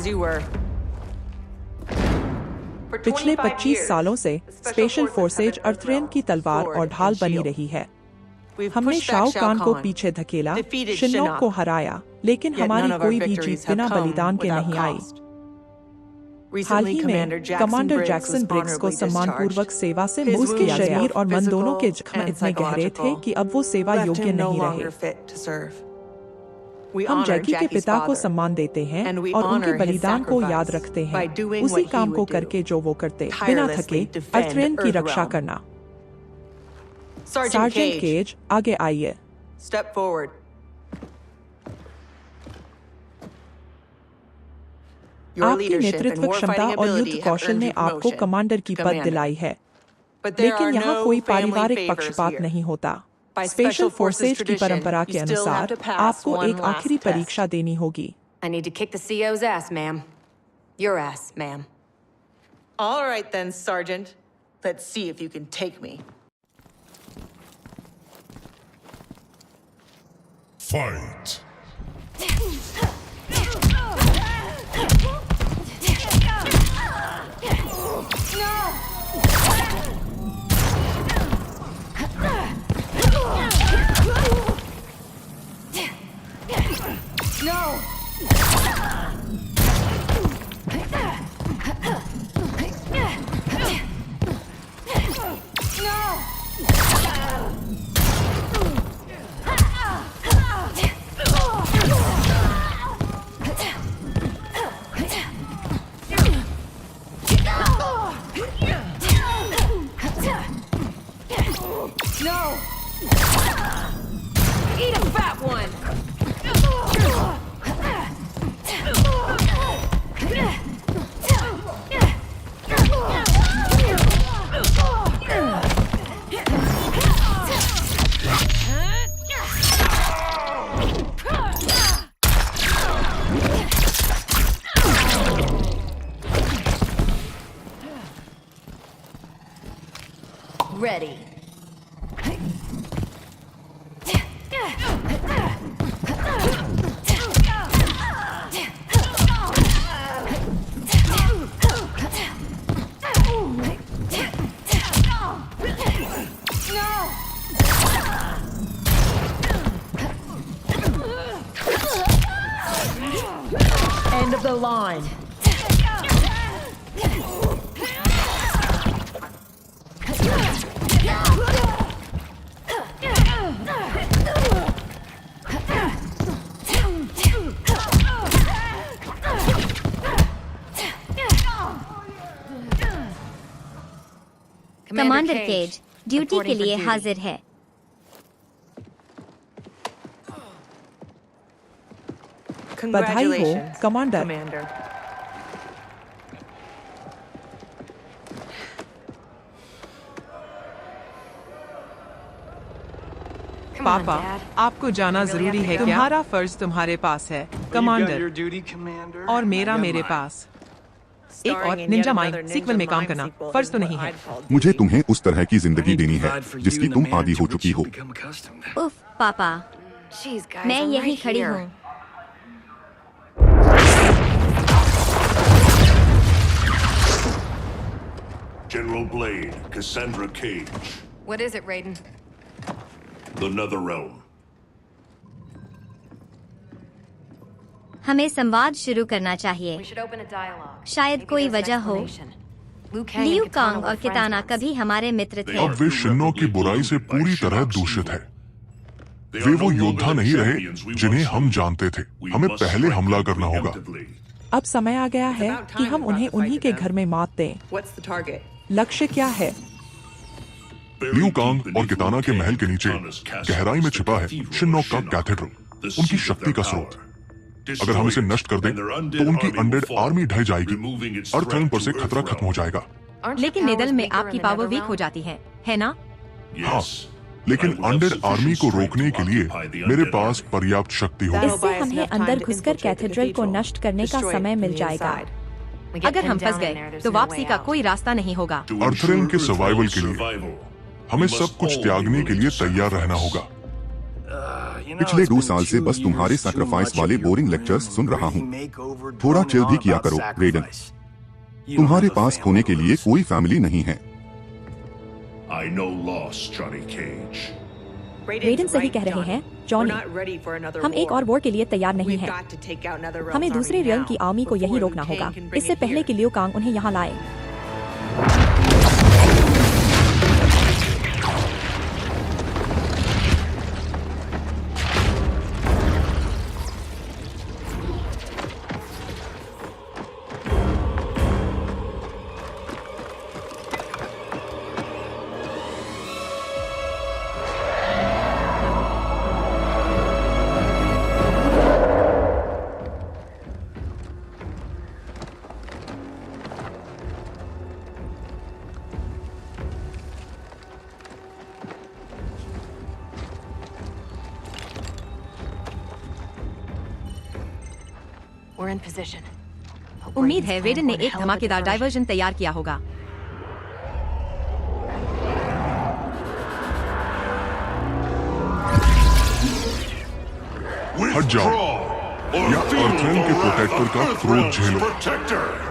as you were. पिछले 25 सालों से स्पेशल फोर्सेज अर्थरेन की तलवार और ढाल बनी रही है। हमने शाओ कान को पीछे धकेला, शिन्नोक को हराया, लेकिन हमारी कोई भी जीत बिना बलिदान के नहीं आई। हाल ही में कमांडर जैक्सन ब्रिग्स को सम्मानपूर्वक सेवा से मुक्त किया गया। उसके शरीर और मन दोनों के जख्म इतने गहरे थे कि अब वो सेवा योग्य नहीं रहे। हम जैकी के पिता को सम्मान देते हैं और उनके बलिदान को याद रखते हैं, उसी काम को करके जो वो करते, बिना थके अर्थरेन की रक्षा करना। सार्जेंट केज, आगे आइए। आपकी नेतृत्व क्षमता और युद्ध कौशल ने आपको कमांडर की पद दिलाई है, लेकिन यहाँ कोई पारिवारिक पक्षपात नहीं होता। स्पेशल फोर्सेज की परंपरा के अनुसार आपको एक आखिरी परीक्षा देनी होगी। I need to kick the CO's ass, ma'am. Your ass, ma'am. All right then, Sergeant. Let's see if you can take me. Fight. Eat a fat one! Ready. End of the line. Commander Cage duty के लिए हाजिर है। बधाई हो commander. पापा, आपको जाना जरूरी है। तुम्हारा फर्ज तुम्हारे पास है कमांडर, और मेरा मेरे पास। एक और निंजा माइन सीक्वल में काम करना फर्ज तो नहीं है। मुझे तुम्हें उस तरह की जिंदगी देनी है जिसकी तुम आदी हो चुकी हो। उफ पापा, मैं यही खड़ी हूँ। General Blade, Cassandra Cage. What is it, Raiden? The Netherrealm. हमें संवाद शुरू करना चाहिए। We should open a dialogue. शायद Maybe कोई there's वजह हो। explanation. Liu Kang Liu and Kitana Kang were और friends किताना once. कभी हमारे मित्र थे। अब वे शिन्नो की बुराई से पूरी तरह दूषित है। वे वो योद्धा नहीं रहे जिन्हें हम जानते थे। हमें पहले हमला करना होगा। अब समय आ गया है कि हम उन्हें उन्हीं के घर में मात दें। What's the target? लक्ष्य क्या है? लियू कांग और किताना के महल के नीचे गहराई में छिपा है शिन्नोक का कैथेड्रल, उनकी शक्ति का स्रोत। अगर हम इसे नष्ट कर दें तो उनकी अनडेड आर्मी ढह जाएगी। अर्थरेन पर से खतरा खत्म हो जाएगा। लेकिन निडल में आपकी पावर वीक हो जाती है ना? हाँ, लेकिन अनडेड आर्मी को रोकने के लिए मेरे पास पर्याप्त शक्ति होगी। इससे हमें अंदर घुसकर कैथेड्रल को नष्ट करने का समय मिल जाएगा। अगर हम फंस गए तो वापसी का कोई रास्ता नहीं होगा। अर्थरेन के सर्वाइवल के लिए हमें सब कुछ त्यागने के लिए तैयार रहना होगा। पिछले 2 साल से बस तुम्हारे सैक्रिफाइस वाले बोरिंग लेक्चर्स सुन रहा हूँ। थोड़ा चिल भी किया करो रेडन। तुम्हारे पास खोने के लिए कोई फैमिली नहीं है। I know loss, Johnny Cage. रेडन सही कह रहे हैं, जॉनी। हम एक और वॉर के लिए तैयार नहीं हैं। हमें दूसरे रियल्म की आर्मी को यही रोकना होगा, इससे पहले कि लियू कांग उन्हें यहाँ लाए। उम्मीद है रेडन ने एक धमाकेदार डायवर्जन तैयार किया होगा। हट जाओ या अर्थवेल के प्रोटेक्टर का क्रोध झेलो।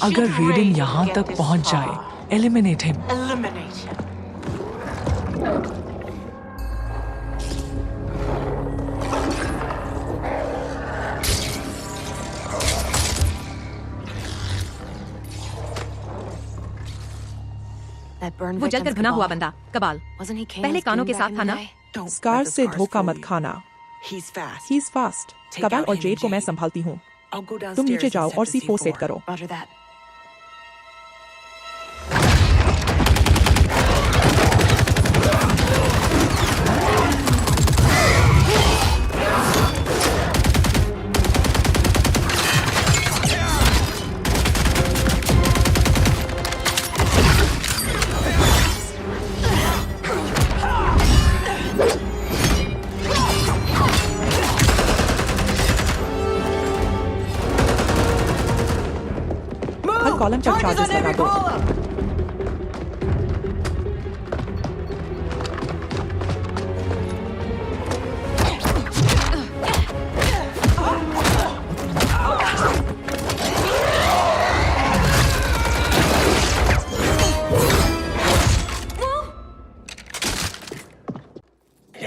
अगर रेडन यहाँ तक पहुँच जाए, एलिमिनेट हिम। वो जलकर भुना हुआ बंदा कबाल पहले कानों के साथ था ना? स्कार से धोखा मत खाना। He is fast. कबाल और जेड को मैं संभालती हूँ। तुम नीचे जाओ और C4 सेट करो। कॉलम पर चार्जेस लगा दो।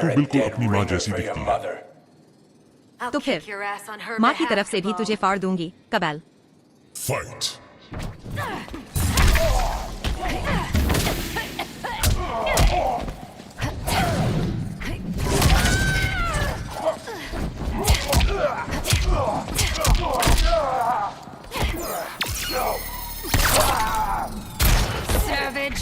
तो बिल्कुल अपनी माँ जैसी दिखती है। तो फिर माँ की तरफ से भी तुझे फाड़ दूंगी, कबाल। Fight. Savage.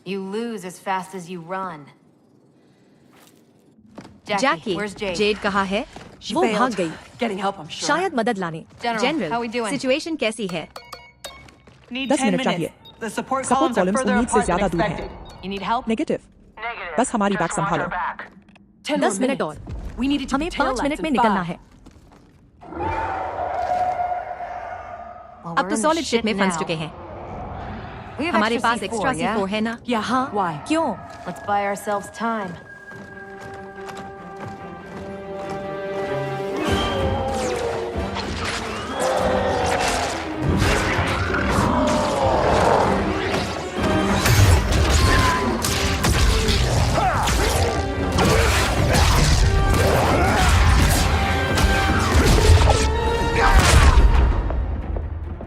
You lose as fast as you run. Jackie, where's Jade? Z कहाँ है? वो भाग गई, Getting help, I'm sure. शायद मदद लाने। General, how we general, doing? Situation कैसी है? Need 10 10 मिनट चाहिए। minutes. The support Support columns are columns further उम्मीद से apart than ज्यादा दूर हैं। expected. You need help? Negative. बस हमारी बैक संभालो। 10 मिनट और। We needed to हमें be tail 5 मिनट left में in निकलना 5. है। Well, अब we're तो in the solid shit ship में फंस now. चुके हैं। We have हमारे extra पास C4, एक्स्ट्रा yeah? C4 है ना? हाँ, Why? क्यों? Let's buy ourselves time.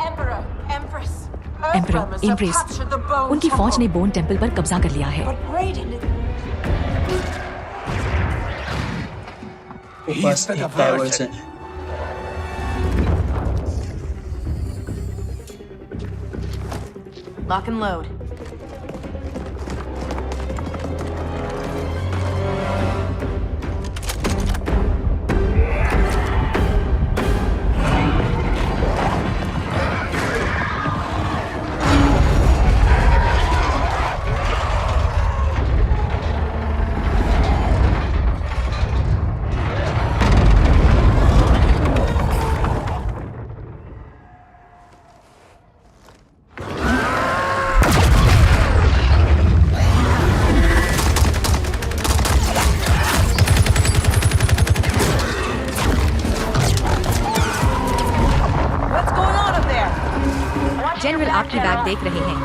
Emperor, Empress. Emperor, impress, उनकी फौज ने बोन टेम्पल पर कब्जा कर लिया है। बस एक पावर्स है। Lock and load. जनरल आपकी बैग देख रहे हैं।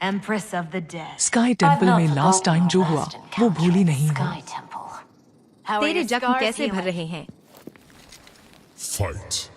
Empress of the Dead. Sky temple में लास्ट टाइम जो हुआ वो भूली नहीं हूँ। तेरे जख्म कैसे भर रहे हैं? Fight.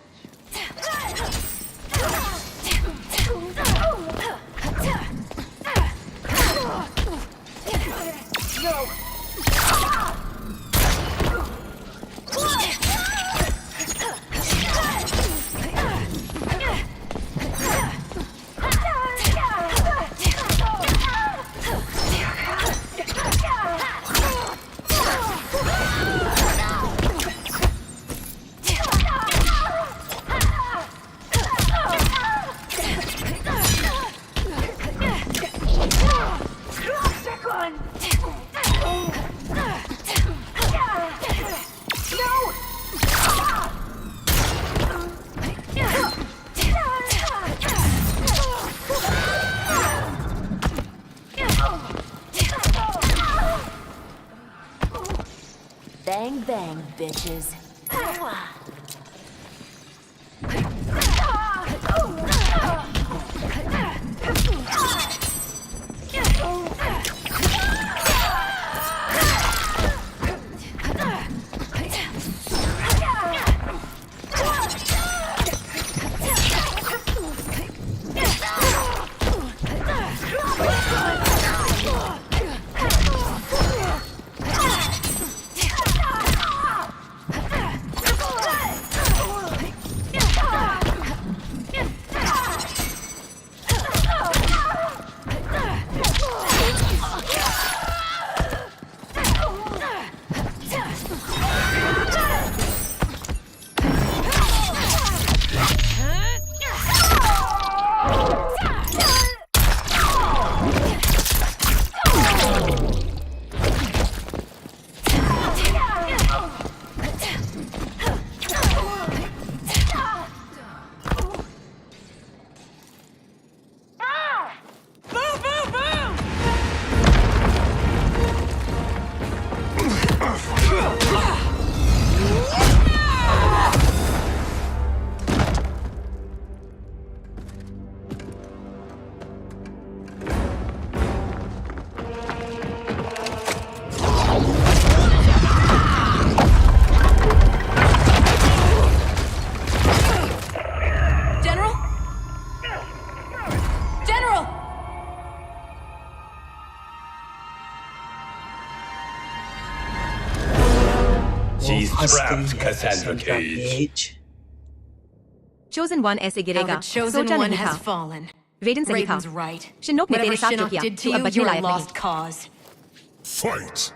Bang bang, bitches. She's trapped, Cassandra Cage. Chosen One ऐसे गिरेगा, सोचा नहीं था। रेडन सही था। शिनोक ने तेरे साथ जो किया, तू अब बचने लायक नहीं। Fight!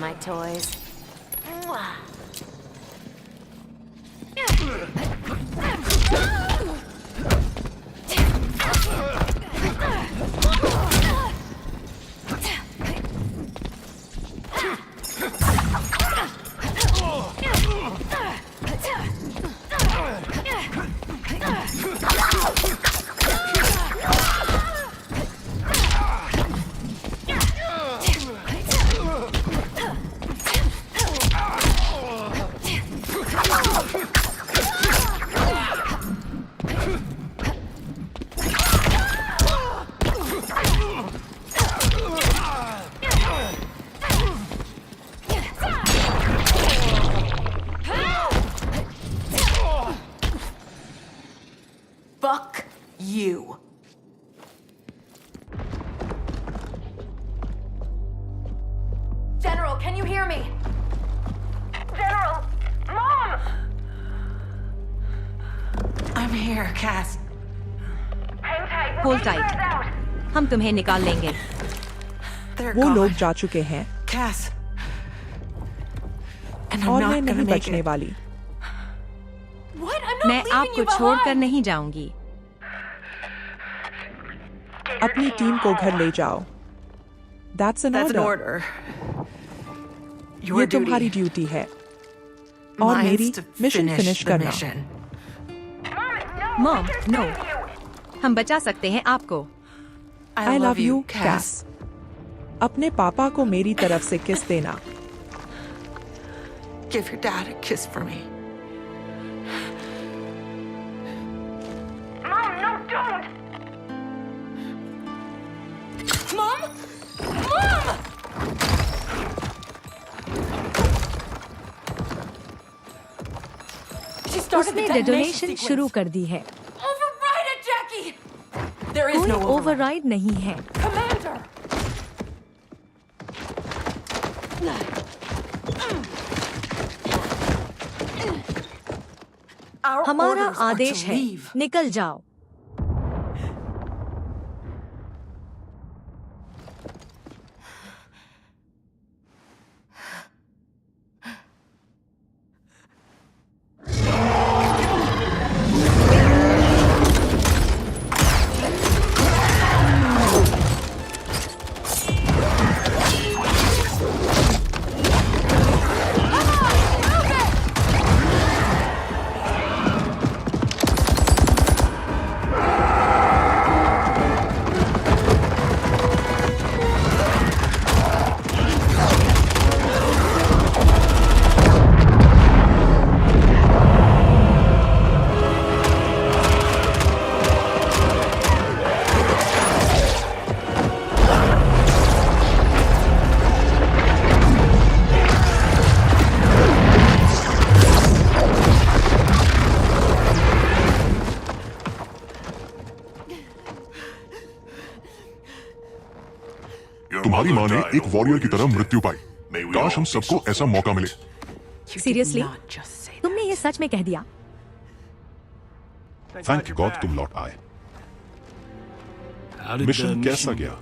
My toys. Fuck you. General can you hear me? General! Mom! I'm here, Cass. Hang tight. We're Hold getting tight. her out. हम तुम्हें निकाल लेंगे। They're वो gone. लोग जा चुके हैं Cass. And I'm और मैं not नहीं gonna make बचने it. वाली। What? I'm not मैं leaving आपको you छोड़कर behind. नहीं जाऊंगी। अपनी टीम को घर ले जाओ। That's an That's an order. order. ये Your तुम्हारी duty. ड्यूटी है और Mine's मेरी to mission finish finish the करना। mission. मॉम, नो, हम बचा सकते हैं आपको। I love you, Cass. अपने पापा को मेरी तरफ से किस देना। Give your dad a kiss for me. Mom, no, don't! Mom? Mom! She started उसने the डेटोनेशन sequence. शुरू कर दी है। Override it, Jackie! There is कोई no override. ओवरराइड नहीं है। Commander! Our हमारा orders are to आदेश है, leave. निकल जाओ। तुम्हारी माँ ने एक वॉरियर की तरह मृत्यु पाई। काश हम सबको ऐसा मौका मिले। सीरियसली? तुमने ये सच में कह दिया? थैंक गॉड तुम लौट आए। मिशन कैसा गया?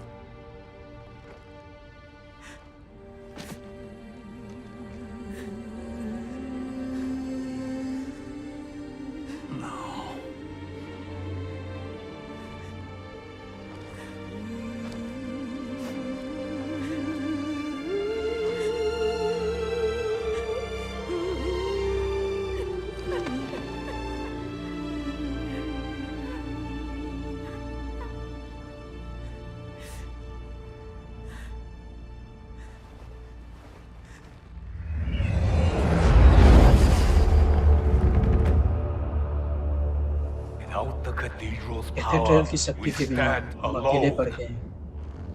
कैथेड्रल की शक्ति के बिना हम अकेले पड़ गए हैं।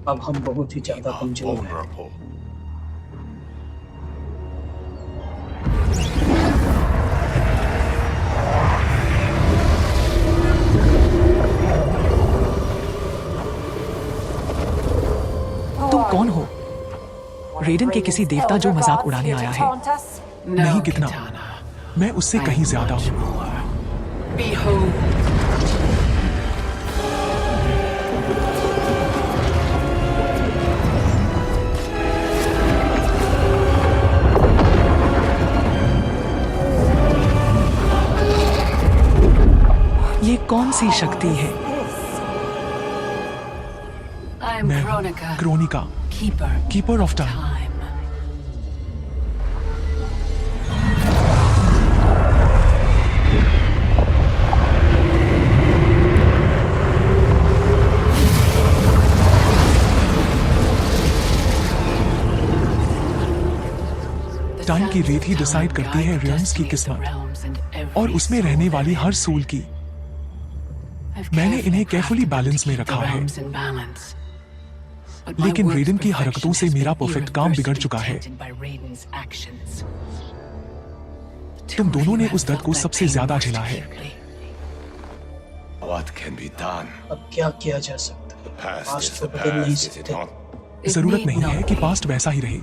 अब हम बहुत ही ज्यादा कमजोर हैं। तुम कौन हो? रेडन के किसी देवता जो मजाक उड़ाने आया है? नहीं कितना, मैं उससे कहीं ज्यादा हूँ। ये कौन सी शक्ति है? मैं क्रोनिका, कीपर ऑफ टाइम। टाइम की रेत ही डिसाइड करती है रियम्स की किस्मत और उसमें रहने वाली हर सोल की। मैंने इन्हें केयरफुली बैलेंस में रखा है, लेकिन रेडन की हरकतों से मेरा परफेक्ट काम बिगड़ चुका है। तुम दोनों ने उस दर्द को सबसे ज्यादा झेला है। अब क्या किया जा सकता है? पास्ट को बदल नहीं सकते। जरूरत नहीं है कि पास्ट वैसा ही रहे।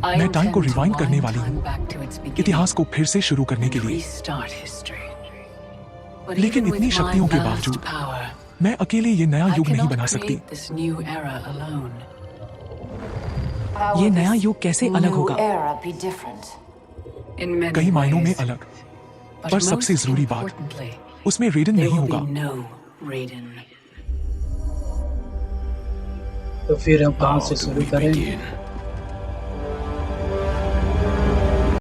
मैं टाइम को रिवाइंड करने वाली हूँ, इतिहास को फिर से शुरू करने के लिए। लेकिन इतनी शक्तियों के बावजूद मैं अकेले ये नया युग नहीं बना सकती। ये नया युग कैसे अलग होगा? कई मायनों में अलग, पर सबसे जरूरी बात, उसमें रेडन नहीं होगा। तो फिर हम कहाँ से शुरू करें?